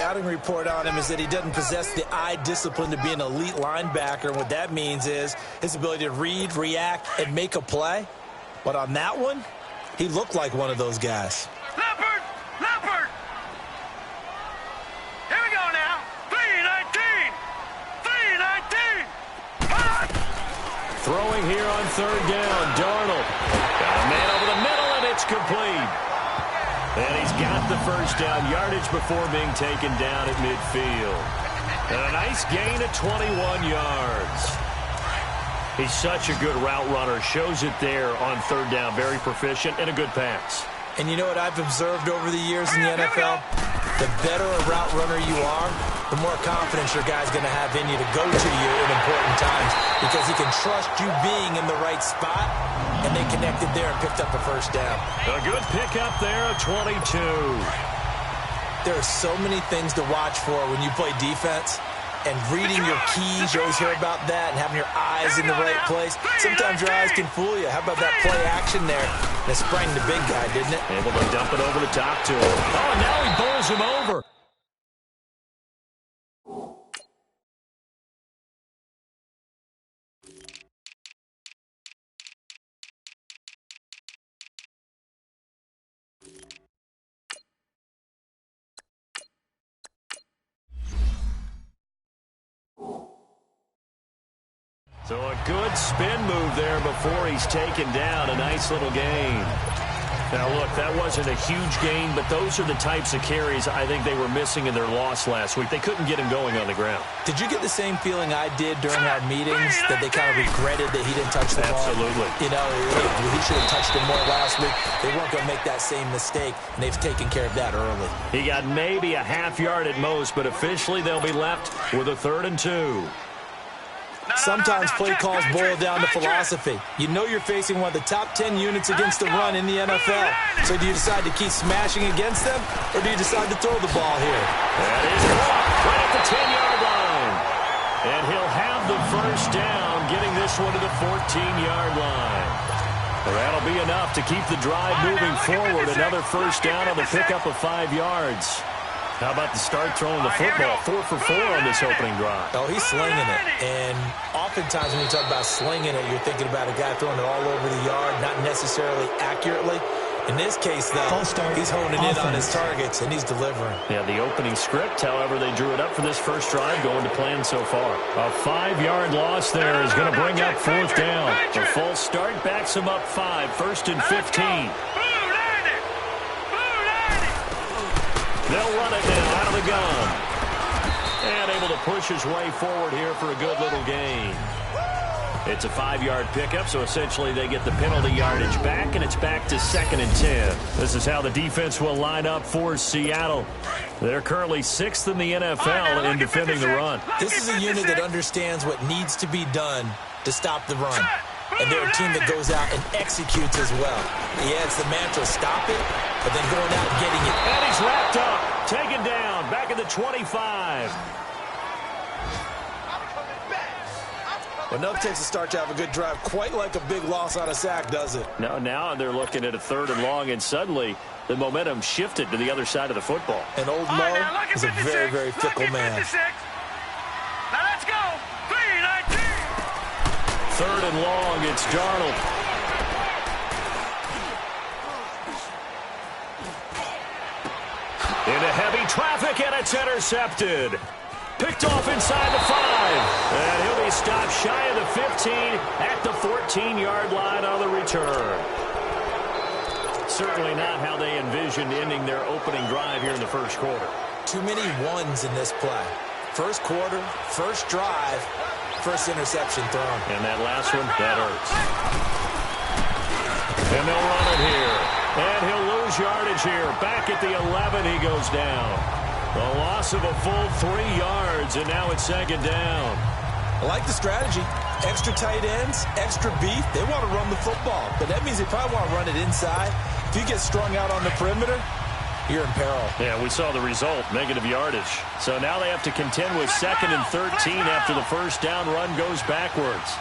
scouting report on him is that he doesn't possess the eye discipline to be an elite linebacker. And what that means is his ability to read, react, and make a play. But on that one, he looked like one of those guys. Leopard! Leopard! Here we go now. 3-19! 3-19! Throwing here on third down. Darnold. Got a man over the middle, and it's complete. And he's got the first down yardage before being taken down at midfield. And a nice gain of 21 yards. He's such a good route runner. Shows it there on third down. Very proficient and a good pass. And you know what I've observed over the years in the NFL? The better a route runner you are, the more confidence your guy's going to have in you to go to you in important times because he can trust you being in the right spot, and they connected there and picked up a first down. A good pickup there of 22. There are so many things to watch for when you play defense. And reading your keys, you always hear about that, and having your eyes in the right place. Sometimes your eyes can fool you. How about that play action there? That sprang the big guy, didn't it? Able to dump it over the top to him. Oh, and now he bowls him over. So a good spin move there before he's taken down. A nice little gain. Now, look, that wasn't a huge gain, but those are the types of carries I think they were missing in their loss last week. They couldn't get him going on the ground. Did you get the same feeling I did during our meetings, that they kind of regretted that he didn't touch the ball? Absolutely. You know, he should have touched him more last week. They weren't going to make that same mistake, and they've taken care of that early. He got maybe a half yard at most, but officially they'll be left with a 3rd and 2. Sometimes play calls boil down to philosophy. You know you're facing one of the top 10 units against the run in the NFL. So do you decide to keep smashing against them, or do you decide to throw the ball here? That is caught right at the 10-yard line. And he'll have the first down, getting this one to the 14-yard line. That'll be enough to keep the drive moving forward. Another first down on the pickup of 5 yards. How about the start throwing the football? 4 for 4 on this opening drive. Oh, he's slinging it. And oftentimes when you talk about slinging it, you're thinking about a guy throwing it all over the yard, not necessarily accurately. In this case, though, he's honing in on his targets, and he's delivering. Yeah, the opening script, however, they drew it up for this first drive, going to plan so far. A 5-yard loss there is going to bring up 4th down. The false start backs him up 5, 1st and 15. They'll run it now out of the gun. And able to push his way forward here for a good little gain. It's a 5-yard pickup, so essentially they get the penalty yardage back, and it's back to 2nd and 10. This is how the defense will line up for Seattle. They're currently 6th in the NFL in defending the run. This is a unit that understands what needs to be done to stop the run. And they're a team that goes out and executes as well. Yeah, it's the mantra, stop it, but then going out and getting it. And he's wrapped up, taken down, back at the 25. Well, no, it takes a start to have a good drive, quite like a big loss on a sack, does it? No, now they're looking at a 3rd and long, and suddenly the momentum shifted to the other side of the football. And old Mo is a very, very fickle man. Now let's go. 3-19. 3rd and long, it's Darnold. Into heavy traffic, and it's intercepted. Picked off inside the 5. And he'll be stopped shy of the 15 at the 14-yard line on the return. Certainly not how they envisioned ending their opening drive here in the first quarter. Too many ones in this play. First quarter, first drive, first interception thrown. And that last one, that hurts. And they'll run it here. And he'll lose yardage here. Back at the 11, he goes down. A loss of a full 3 yards, and now it's 2nd down. I like the strategy. Extra tight ends, extra beef. They want to run the football, but that means they probably want to run it inside. If you get strung out on the perimeter, you're in peril. Yeah, we saw the result, negative yardage. So now they have to contend with 2nd and 13 after the first down run goes backwards.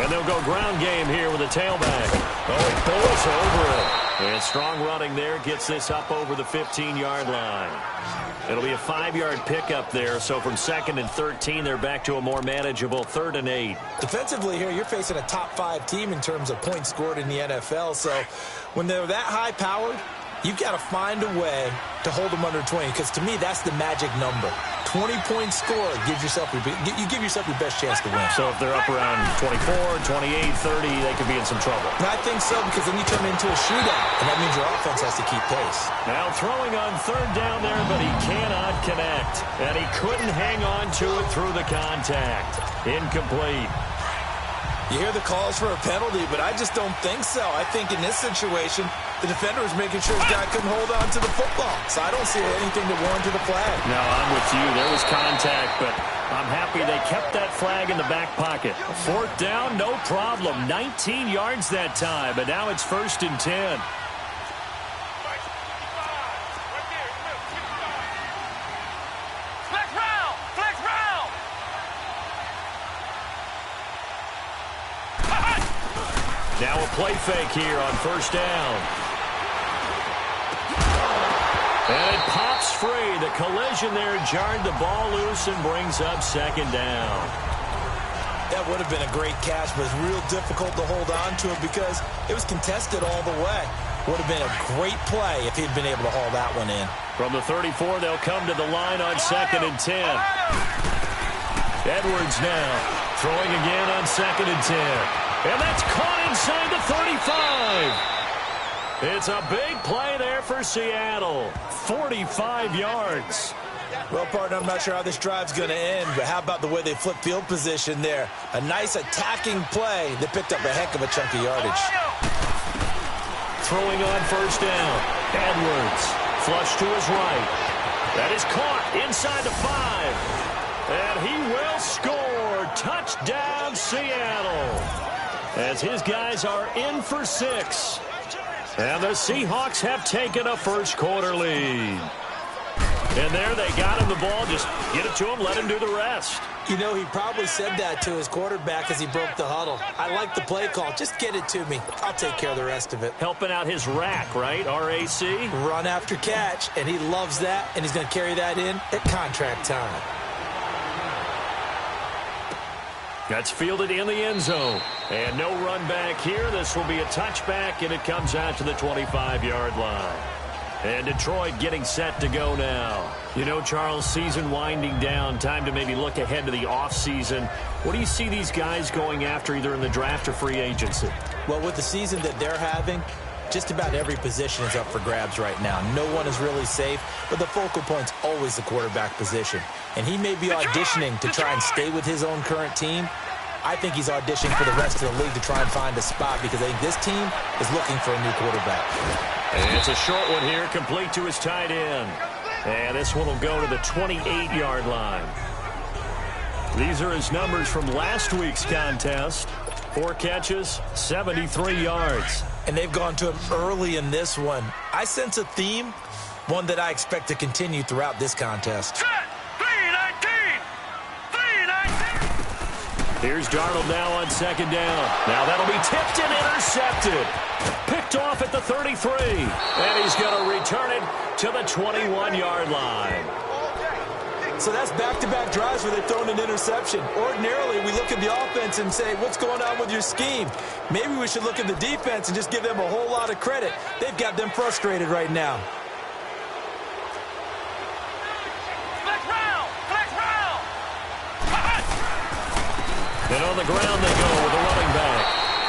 And they'll go ground game here with a tailback. Oh, he pulls over it. And strong running there gets this up over the 15-yard line. It'll be a 5-yard pickup there, so from 2nd and 13, they're back to a more manageable 3rd and 8. Defensively here, you're facing a top-5 team in terms of points scored in the NFL, so when they're that high-powered, you've got to find a way to hold them under 20, because to me, that's the magic number. 20 points scored gives yourself you give yourself your best chance to win. So if they're up around 24, 28, 30, they could be in some trouble. And I think so, because then you turn it into a shootout, and that means your offense has to keep pace. Now throwing on 3rd down there, but he cannot connect. And he couldn't hang on to it through the contact. Incomplete. You hear the calls for a penalty, but I just don't think so. I think in this situation, the defender was making sure his guy couldn't hold on to the football. So I don't see anything to warrant the flag. No, I'm with you. There was contact, but I'm happy they kept that flag in the back pocket. 4th down, no problem. 19 yards that time, but now it's 1st and 10. Now a play fake here on 1st down. And it pops free. The collision there jarred the ball loose and brings up 2nd down. That would have been a great catch, but it's real difficult to hold on to it because it was contested all the way. Would have been a great play if he'd been able to haul that one in. From the 34, they'll come to the line on 2nd and 10. Edwards now throwing again on 2nd and 10. And that's caught inside the 35. It's a big play there for Seattle. 45 yards. Well, partner, I'm not sure how this drive's going to end, but how about the way they flip field position there? A nice attacking play that picked up a heck of a chunk of yardage. Throwing on 1st down. Edwards. Flush to his right. That is caught inside the 5. And he will score. Touchdown, Seattle. As his guys are in for 6. And the Seahawks have taken a 1st quarter lead. And there they got him the ball. Just get it to him, let him do the rest. You know, he probably said that to his quarterback as he broke the huddle. I like the play call. Just get it to me. I'll take care of the rest of it. Helping out his rack, right? RAC? Run after catch, and he loves that, and he's going to carry that in at contract time. That's fielded in the end zone. And no run back here. This will be a touchback, and it comes out to the 25-yard line. And Detroit getting set to go now. You know, Charles, season winding down. Time to maybe look ahead to the offseason. What do you see these guys going after either in the draft or free agency? Well, with the season that they're having, just about every position is up for grabs right now. No one is really safe, but the focal point's always the quarterback position. And he may be auditioning to try and stay with his own current team. I think he's auditioning for the rest of the league to try and find a spot because I think this team is looking for a new quarterback. And it's a short one here, complete to his tight end. And this one will go to the 28-yard line. These are his numbers from last week's contest. 4 catches, 73 yards. And they've gone to him early in this one. I sense a theme, one that I expect to continue throughout this contest. Here's Darnold now on 2nd down. Now that'll be tipped and intercepted. Picked off at the 33. And he's going to return it to the 21-yard line. So that's back-to-back drives where they've thrown an interception. Ordinarily, we look at the offense and say, what's going on with your scheme? Maybe we should look at the defense and just give them a whole lot of credit. They've got them frustrated right now. And on the ground they go with the running back.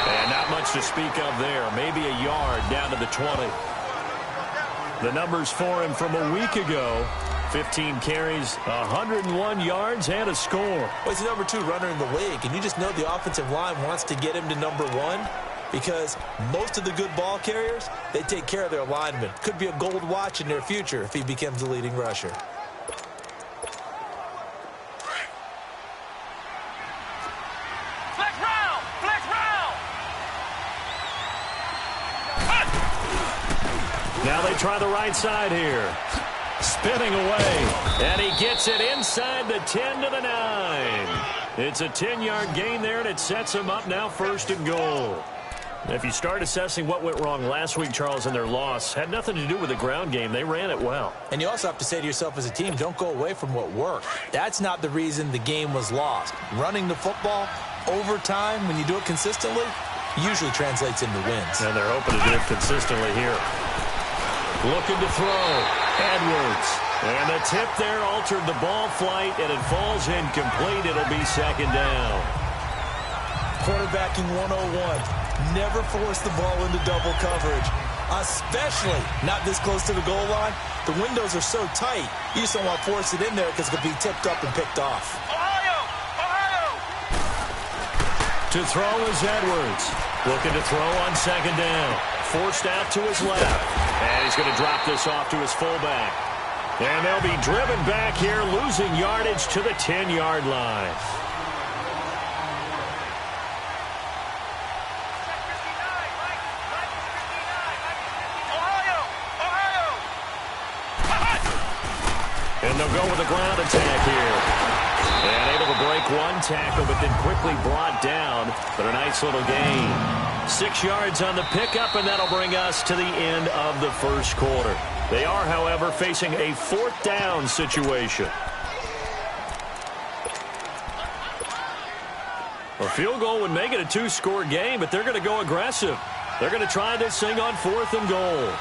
And not much to speak of there. Maybe a yard down to the 20. The numbers for him from a week ago. 15 carries, 101 yards, and a score. Well, he's the number 2 runner in the league, and you just know the offensive line wants to get him to number 1 because most of the good ball carriers, they take care of their linemen. Could be a gold watch in their future if he becomes the leading rusher. Now they try the right side here. Spinning away. And he gets it inside the 10 to the 9. It's a 10-yard gain there, and it sets him up now 1st and goal. If you start assessing what went wrong last week, Charles, in their loss, had nothing to do with the ground game. They ran it well. And you also have to say to yourself as a team, don't go away from what worked. That's not the reason the game was lost. Running the football over time, when you do it consistently, usually translates into wins. And they're hoping to do it consistently here. Looking to throw. Edwards. And the tip there altered the ball flight, and it falls incomplete. It'll be second down. Quarterbacking 101. Never force the ball into double coverage, especially not this close to the goal line. The windows are so tight, you just don't want to force it in there because it could be tipped up and picked off. Ohio! To throw is Edwards. Looking to throw on second down. Forced out to his left. And he's going to drop this off to his fullback. And they'll be driven back here, losing yardage to the 10-yard line. And they'll go with a ground attack here. And able to break one tackle, but then quickly brought down. But a nice little gain. 6 yards on the pickup, and that'll bring us to the end of the first quarter. They are, however, facing a 4th down situation. A field goal would make it a 2-score game, but they're going to go aggressive. They're going to try this thing on 4th and goal.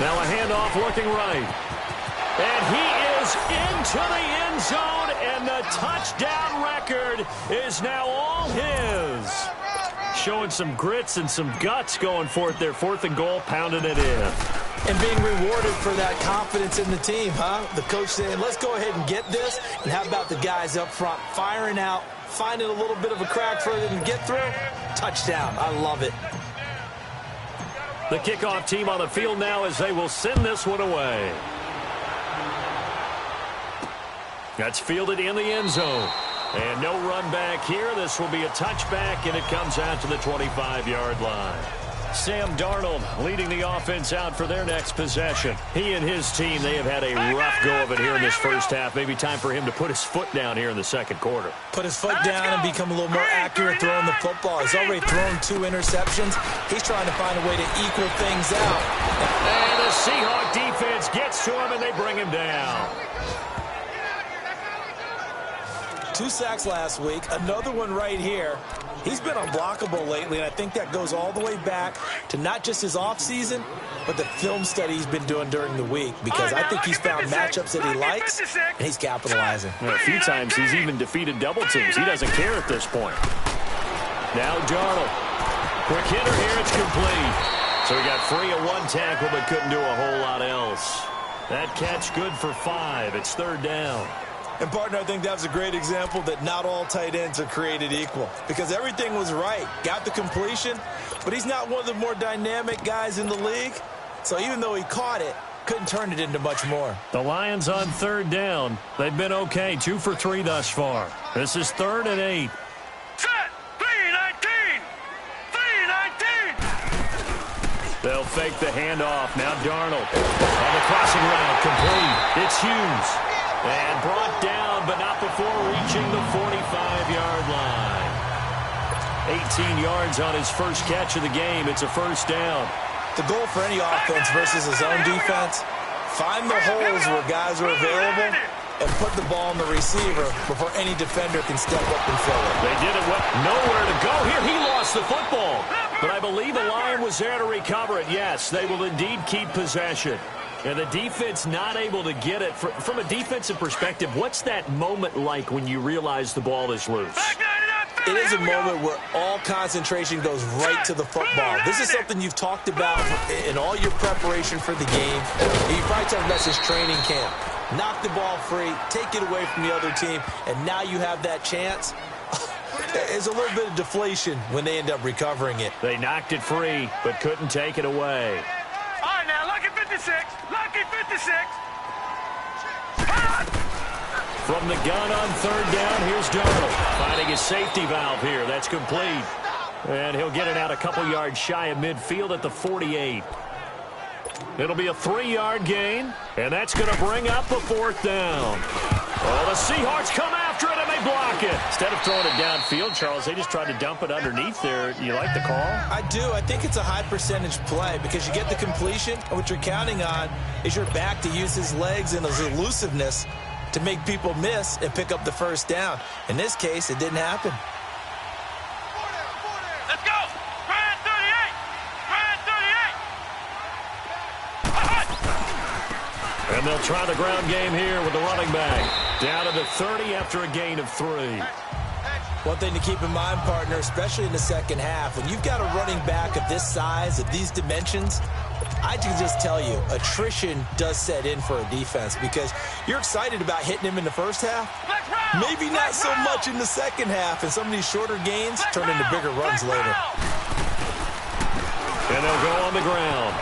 Now a handoff looking right. And he is into the end zone, and the touchdown record is now all his. Showing some grits and some guts going for it there. 4th and goal, pounding it in. And being rewarded for that confidence in the team, huh? The coach saying, let's go ahead and get this. And how about the guys up front firing out, finding a little bit of a crack for them to get through? Touchdown. I love it. The kickoff team on the field now as they will send this one away. That's fielded in the end zone. And no run back here. This will be a touchback, and it comes out to the 25-yard line. Sam Darnold leading the offense out for their next possession. He and his team, they have had a rough go of it here in this first half. Maybe time for him to put his foot down here in the second quarter. Put his foot down and become a little more accurate throwing the football. He's already thrown 2 interceptions. He's trying to find a way to equal things out. And the Seahawk defense gets to him, and they bring him down. 2 sacks last week, another one right here. He's been unblockable lately, and I think that goes all the way back to not just his offseason, but the film study he's been doing during the week, because I think he's found matchups that he likes, and he's capitalizing. A few times he's even defeated double teams. He doesn't care at this point. Now Darnold. Quick hitter here, it's complete. So he got free of 1 tackle, but couldn't do a whole lot else. That catch good for 5. It's 3rd down. And, partner, I think that was a great example that not all tight ends are created equal, because everything was right. Got the completion, but he's not one of the more dynamic guys in the league. So even though he caught it, couldn't turn it into much more. The Lions on 3rd down. They've been okay, 2 for 3 thus far. This is 3rd and 8. Set! 3-19! 3-19! They'll fake the handoff. Now Darnold on the crossing route, complete. It's Hughes. And brought down, but not before reaching the 45-yard line. 18 yards on his first catch of the game. It's a 1st down. The goal for any offense versus his own defense, find the holes where guys are available and put the ball on the receiver before any defender can step up and fill it. They did it with nowhere to go here. He lost the football. But I believe the line was there to recover it. Yes, they will indeed keep possession. And the defense not able to get it. From a defensive perspective, what's that moment like when you realize the ball is loose? It is a moment where all concentration goes right to the football. This is something you've talked about in all your preparation for the game. You probably talked about this training camp. Knock the ball free, take it away from the other team, and now you have that chance. There's a little bit of deflation when they end up recovering it. They knocked it free, but couldn't take it away. All right, now, lucky 56. Lucky 56. From the gun on 3rd down, here's Darnold. Finding his safety valve here. That's complete. And he'll get it out a couple yards shy of midfield at the 48. It'll be a 3-yard gain, and that's going to bring up a 4th down. Oh, the Seahawks come after it, and they block it. Instead of throwing it downfield, Charles, they just tried to dump it underneath there. You like the call? I do. I think it's a high percentage play because you get the completion, and what you're counting on is your back to use his legs and his elusiveness to make people miss and pick up the first down. In this case, it didn't happen. Let's go! Try 38! Try 38! And they'll try the ground game here with the running back. Down to the 30 after a gain of 3. One thing to keep in mind, partner, especially in the second half, when you've got a running back of this size, of these dimensions, I can just tell you, attrition does set in for a defense because you're excited about hitting him in the first half. Maybe not so much in the second half, and some of these shorter gains turn into bigger runs later. And they'll go on the ground.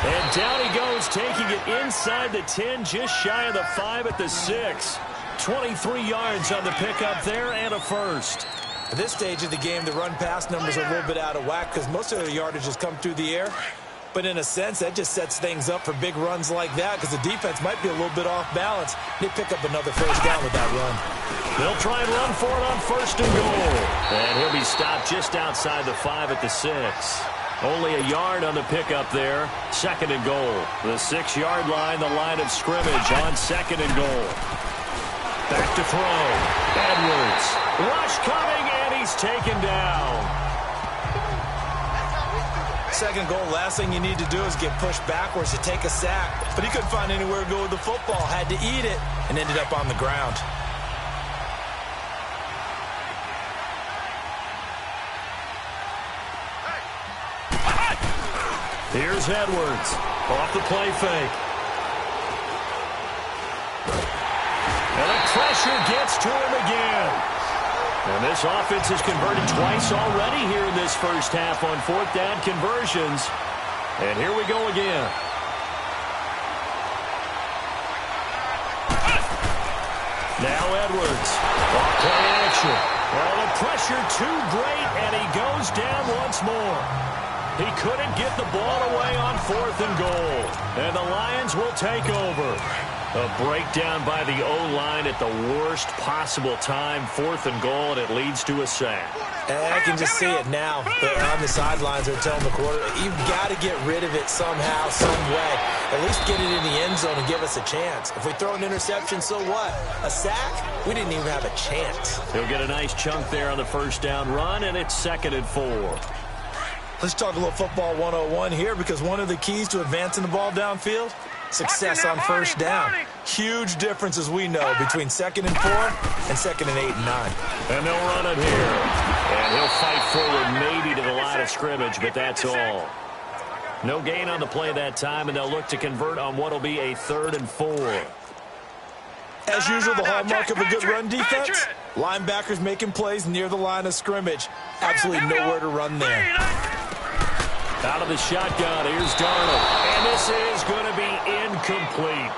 And down he goes, taking it inside the 10, just shy of the 5 at the 6. 23 yards on the pickup there and a first. At this stage of the game, the run-pass numbers are a little bit out of whack because most of their yardage has come through the air. But in a sense, that just sets things up for big runs like that because the defense might be a little bit off balance. They pick up another first down with that run. They'll try and run for it on first and goal. And he'll be stopped just outside the 5 at the 6. Only a yard on the pickup there. Second and goal. The 6-yard line, the line of scrimmage on second and goal. Back to throw. Edwards. Rush coming, and he's taken down. Second goal, last thing you need to do is get pushed backwards to take a sack. But he couldn't find anywhere to go with the football. Had to eat it and ended up on the ground. Here's Edwards. Off the play fake. And the pressure gets to him again. And this offense has converted twice already here in this first half on fourth down conversions. And here we go again. Now Edwards. Off play action. Well, the pressure too great, and he goes down once more. He couldn't get the ball away on fourth and goal. And the Lions will take over. A breakdown by the O-line at the worst possible time. Fourth and goal, and it leads to a sack. And I can just see it now. They're on the sidelines. They're telling the quarterback, you've got to get rid of it somehow, some way. At least get it in the end zone and give us a chance. If we throw an interception, so what? A sack? We didn't even have a chance. He'll get a nice chunk there on the first down run, and it's 2nd and 4. Let's talk a little football 101 here because one of the keys to advancing the ball downfield, success on first down. Huge difference, as we know, between 2nd and 4 and 2nd and 8 and 9. And they'll run it here. And he'll fight forward maybe to the line of scrimmage, but that's all. No gain on the play that time, and they'll look to convert on what will be a 3rd and 4. As usual, the hallmark of a good run defense, linebackers making plays near the line of scrimmage. Absolutely nowhere to run there. Out of the shotgun, here's Darnold. And this is going to be incomplete.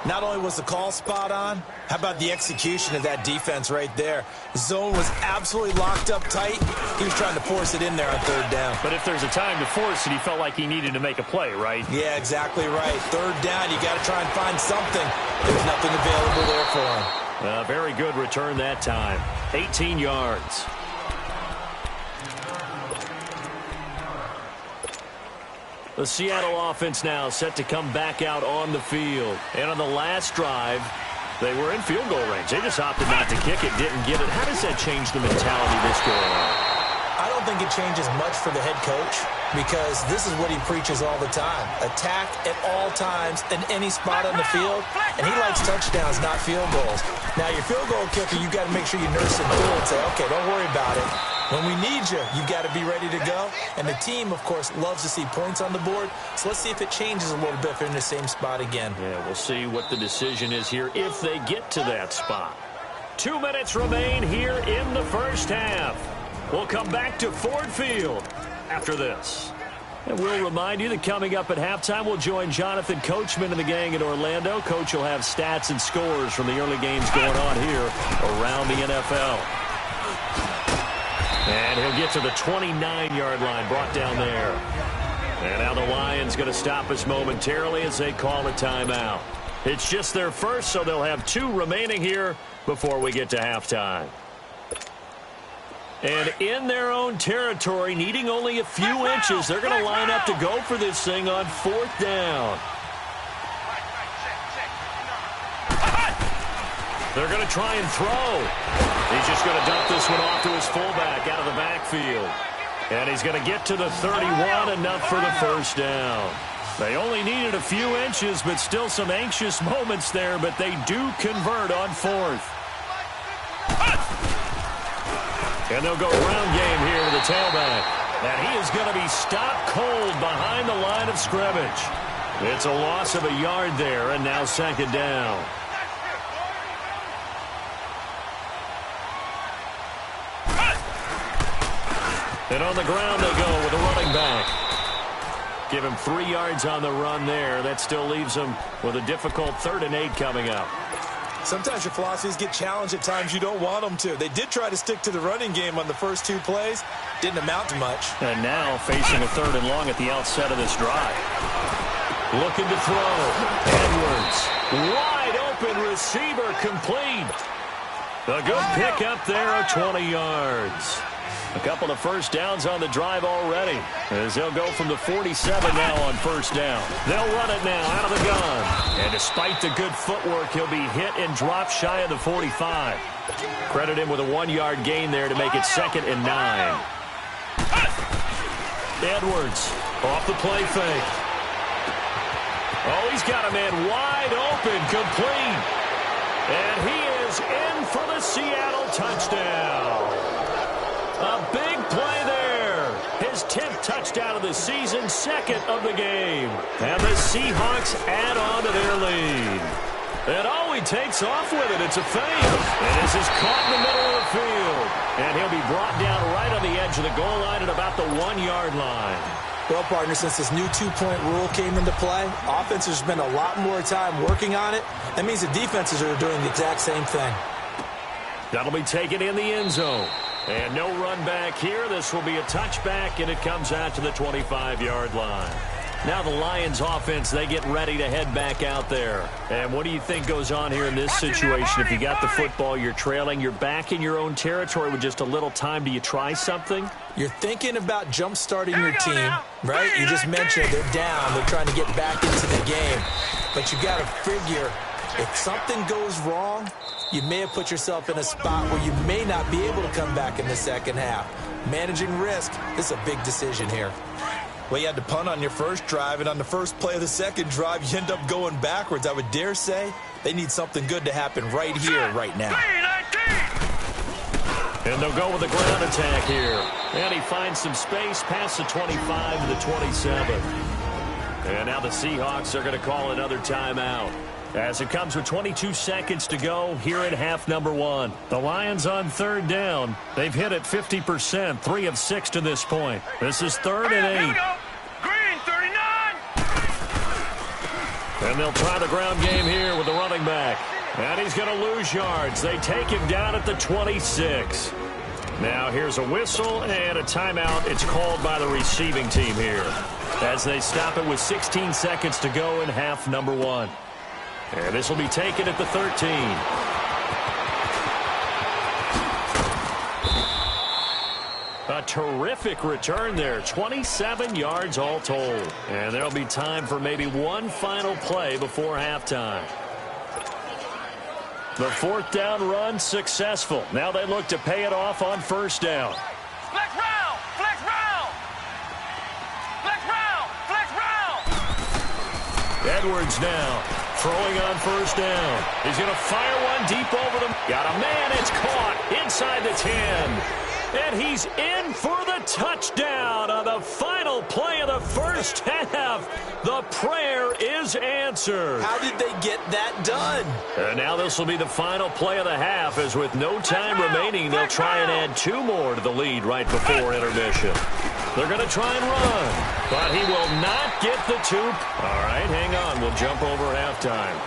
Not only was the call spot on, how about the execution of that defense right there? The zone was absolutely locked up tight. He was trying to force it in there on 3rd down. But if there's a time to force it, he felt like he needed to make a play, right? Yeah, exactly right. 3rd down, you got to try and find something. There's nothing available there for him. Very good return that time. 18 yards. The Seattle offense now set to come back out on the field. And on the last drive, they were in field goal range. They just opted not to kick it, didn't get it. How does that change the mentality this go around? I don't think it changes much for the head coach because this is what he preaches all the time. Attack at all times in any spot on the field, and he likes touchdowns, not field goals. Now, your field goal kicker, you've got to make sure you nurse him through and say, okay, don't worry about it. When we need you, you've got to be ready to go. And the team, of course, loves to see points on the board. So let's see if it changes a little bit if they're in the same spot again. Yeah, we'll see what the decision is here if they get to that spot. 2 minutes remain here in the first half. We'll come back to Ford Field after this. And we'll remind you that coming up at halftime, we'll join Jonathan Coachman and the gang in Orlando. Coach will have stats and scores from the early games going on here around the NFL. And he'll get to the 29-yard line, brought down there. And now the Lions going to stop us momentarily as they call a timeout. It's just their first, so they'll have 2 remaining here before we get to halftime. And in their own territory, needing only a few inches, they're going to line up to go for this thing on 4th down. They're going to try and throw. He's just going to dump this one off to his fullback out of the backfield. And he's going to get to the 31, enough for the first down. They only needed a few inches, but still some anxious moments there, but they do convert on 4th. And they'll go ground game here with the tailback. And he is going to be stopped cold behind the line of scrimmage. It's a loss of a yard there, and now 2nd down. And on the ground they go with a running back. Give him 3 yards on the run there. That still leaves him with a difficult 3rd and 8 coming up. Sometimes your philosophies get challenged at times you don't want them to. They did try to stick to the running game on the first 2 plays. Didn't amount to much. And now facing a 3rd and long at the outset of this drive. Looking to throw. Edwards. Wide open receiver complete. A good pick up there of 20 yards. A couple of first downs on the drive already, as they'll go from the 47 now on 1st down. They'll run it now out of the gun. And despite the good footwork, he'll be hit and dropped shy of the 45. Credit him with a 1-yard gain there to make it 2nd and 9. Edwards off the play fake. Oh, he's got a man wide open, complete. And he is in for the Seattle touchdown. A big play there. His 10th touchdown of the season, 2nd of the game. And the Seahawks add on to their lead. And oh, he takes off with it. It's a fake. And this is caught in the middle of the field. And he'll be brought down right on the edge of the goal line at about the 1-yard line. Well, partner, since this new 2-point rule came into play, offenses spend a lot more time working on it. That means the defenses are doing the exact same thing. That'll be taken in the end zone. And no run back here. This will be a touchback, and it comes out to the 25-yard line. Now the Lions offense, they get ready to head back out there. And what do you think goes on here in this situation? If you got the football, you're trailing, you're back in your own territory with just a little time. Do you try something? You're thinking about jump-starting your team, right? You just mentioned they're down. They're trying to get back into the game. But you got to figure, if something goes wrong, you may have put yourself in a spot where you may not be able to come back in the second half. Managing risk, this is a big decision here. Well, you had to punt on your first drive, and on the first play of the second drive, you end up going backwards. I would dare say they need something good to happen right here, right now. And they'll go with a ground attack here. And he finds some space past the 25 to the 27. And now the Seahawks are going to call another timeout. As it comes with 22 seconds to go here in half number 1. The Lions on 3rd down. They've hit it 50%, 3 of 6 to this point. This is 3rd and 8. Green, 39. And they'll try the ground game here with the running back. And he's going to lose yards. They take him down at the 26. Now here's a whistle and a timeout. It's called by the receiving team here, as they stop it with 16 seconds to go in half number 1. And this will be taken at the 13. A terrific return there. 27 yards all told. And there'll be time for maybe one final play before halftime. The 4th down run successful. Now they look to pay it off on 1st down. Flex round! Flex round! Flex round! Flex round! Edwards now throwing on 1st down. He's going to fire one deep over them. Got a man. It's caught inside the 10. And he's in for the touchdown on the final play of the first half. The prayer is answered. How did they get that done? And now this will be the final play of the half, as with no time remaining, they'll try and add 2 more to the lead right before intermission. They're going to try and run, but he will not get the 2. All right, hang on. We'll jump over halftime.